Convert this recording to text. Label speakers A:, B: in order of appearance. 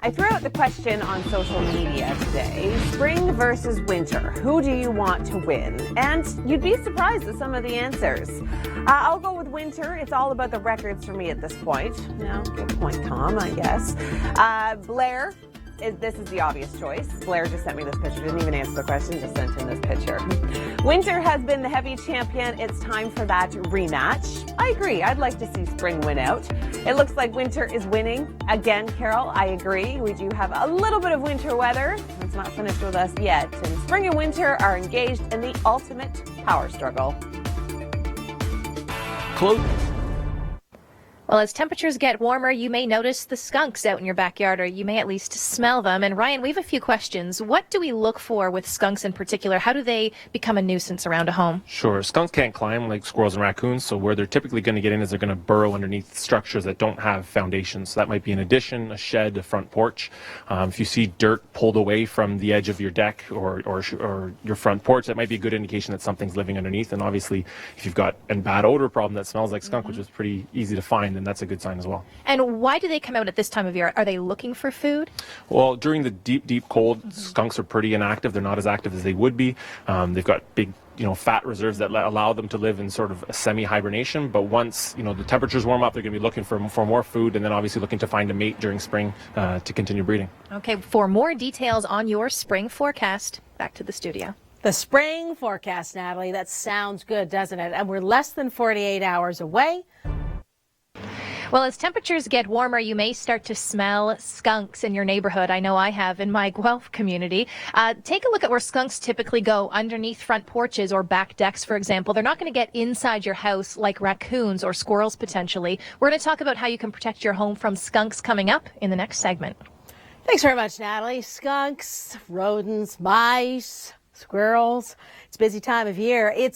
A: I threw out the question on social media today, spring versus winter. Who do you want to win? And you'd be surprised at some of the answers. I'll go with winter. It's all about the records for me at this point. No, good point, Tom, I guess. Blair. This is the obvious choice. Blair just sent me this picture. Didn't even answer the question, just sent in this picture. Winter has been the heavy champion. It's time for that rematch. I agree. I'd like to see spring win out. It looks like winter is winning. Again, Carol, I agree. We do have a little bit of winter weather. It's not finished with us yet. And spring and winter are engaged in the ultimate power struggle.
B: Well, as temperatures get warmer, you may notice the skunks out in your backyard, or you may at least smell them. And Ryan, we have a few questions. What do we look for with skunks in particular? How do they become a nuisance around a home?
C: Sure. Skunks can't climb like squirrels and raccoons, so where they're typically going to get in is they're going to burrow underneath structures that don't have foundations. So that might be an addition, a shed, a front porch. If you see dirt pulled away from the edge of your deck or your front porch, that might be a good indication that something's living underneath. And obviously, if you've got a bad odor problem that smells like skunk, which is pretty easy to find, then that's a good sign as well.
B: And why do they come out at this time of year? Are they looking for food?
C: Well, during the deep cold, skunks are pretty inactive. They're not as active as they would be. They've got big, fat reserves that allow them to live in sort of a semi-hibernation. But once, the temperatures warm up, they're going to be looking for more food, and then obviously looking to find a mate during spring to continue breeding.
B: Okay, for more details on your spring forecast, back to the studio.
D: The spring forecast, Natalie, that sounds good, doesn't it? And we're less than 48 hours away.
B: Well, as temperatures get warmer, you may start to smell skunks in your neighborhood. I know I have in my Guelph community. Take a look at where skunks typically go, underneath front porches or back decks, for example. They're not going to get inside your house like raccoons or squirrels, potentially. We're going to talk about how you can protect your home from skunks coming up in the next segment.
D: Thanks very much, Natalie. Skunks, rodents, mice, squirrels. It's a busy time of year. It's